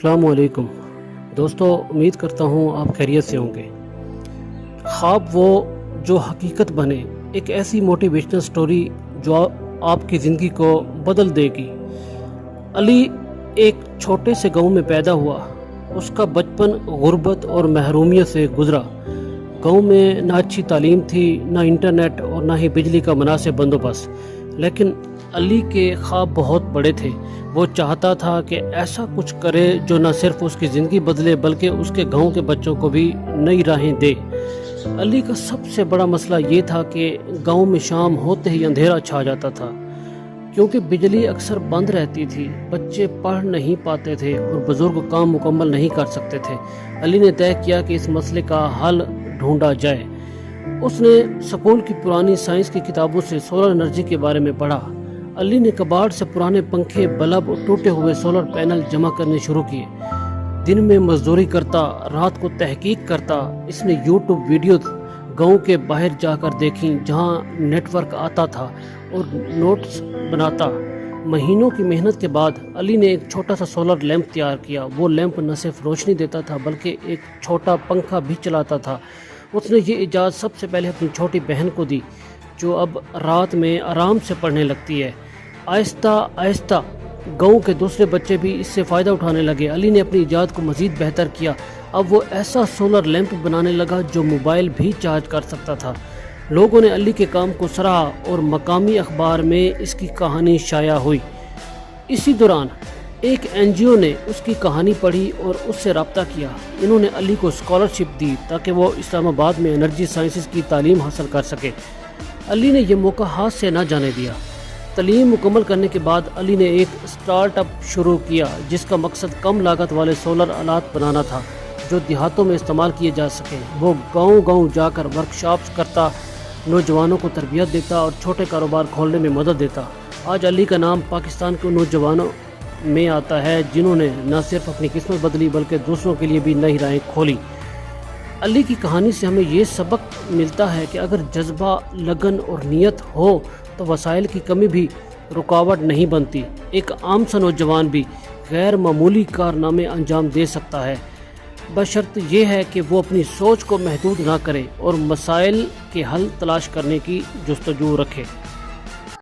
السلام علیکم دوستو، امید کرتا ہوں آپ خیریت سے ہوں گے۔ خواب وہ جو حقیقت بنے، ایک ایسی موٹیویشنل سٹوری جو آپ کی زندگی کو بدل دے گی۔ علی ایک چھوٹے سے گاؤں میں پیدا ہوا۔ اس کا بچپن غربت اور محرومیت سے گزرا۔ گاؤں میں نہ اچھی تعلیم تھی، نہ انٹرنیٹ اور نہ ہی بجلی کا مناسب بندوبست، لیکن علی کے خواب بہت بڑے تھے۔ وہ چاہتا تھا کہ ایسا کچھ کرے جو نہ صرف اس کی زندگی بدلے بلکہ اس کے گاؤں کے بچوں کو بھی نئی راہیں دے۔ علی کا سب سے بڑا مسئلہ یہ تھا کہ گاؤں میں شام ہوتے ہی اندھیرا چھا جاتا تھا، کیونکہ بجلی اکثر بند رہتی تھی، بچے پڑھ نہیں پاتے تھے اور بزرگ کام مکمل نہیں کر سکتے تھے۔ علی نے طے کیا کہ اس مسئلے کا حل ڈھونڈا جائے۔ اس نے سکول کی پرانی سائنس کی کتابوں سے سولر انرجی کے بارے میں پڑھا۔ علی نے کباڑ سے پرانے پنکھے، بلب اور ٹوٹے ہوئے سولر پینل جمع کرنے شروع کیے۔ دن میں مزدوری کرتا، رات کو تحقیق کرتا۔ اس نے یوٹیوب ویڈیوز گاؤں کے باہر جا کر دیکھیں جہاں نیٹ ورک آتا تھا، اور نوٹس بناتا۔ مہینوں کی محنت کے بعد علی نے ایک چھوٹا سا سولر لیمپ تیار کیا۔ وہ لیمپ نہ صرف روشنی دیتا تھا بلکہ ایک چھوٹا پنکھا بھی چلاتا تھا۔ اس نے یہ ایجاد سب سے پہلے اپنی چھوٹی بہن کو دی، جو اب رات میں آرام سے پڑھنے لگتی ہے۔ آہستہ آہستہ گاؤں کے دوسرے بچے بھی اس سے فائدہ اٹھانے لگے۔ علی نے اپنی ایجاد کو مزید بہتر کیا۔ اب وہ ایسا سولر لیمپ بنانے لگا جو موبائل بھی چارج کر سکتا تھا۔ لوگوں نے علی کے کام کو سراہا اور مقامی اخبار میں اس کی کہانی شائع ہوئی۔ اسی دوران ایک NGO نے اس کی کہانی پڑھی اور اس سے رابطہ کیا۔ انہوں نے علی کو اسکالرشپ دی تاکہ وہ اسلام آباد میں انرجی سائنسز کی تعلیم حاصل کر سکے۔ علی نے یہ موقع ہاتھ سے نہ جانے دیا۔ تعلیم مکمل کرنے کے بعد علی نے ایک اسٹارٹ اپ شروع کیا جس کا مقصد کم لاگت والے سولر آلات بنانا تھا جو دیہاتوں میں استعمال کیے جا سکیں۔ وہ گاؤں گاؤں جا کر ورکشاپس کرتا، نوجوانوں کو تربیت دیتا اور چھوٹے کاروبار کھولنے میں مدد دیتا۔ آج علی کا نام پاکستان کے نوجوانوں میں آتا ہے جنہوں نے نہ صرف اپنی قسمت بدلی بلکہ دوسروں کے لیے بھی نئی راہیں کھولی۔ علی کی کہانی سے ہمیں یہ سبق ملتا ہے کہ اگر جذبہ، لگن اور نیت ہو تو وسائل کی کمی بھی رکاوٹ نہیں بنتی۔ ایک عام سا نوجوان بھی غیر معمولی کارنامے انجام دے سکتا ہے، بشرط یہ ہے کہ وہ اپنی سوچ کو محدود نہ کرے اور مسائل کے حل تلاش کرنے کی جستجو رکھے۔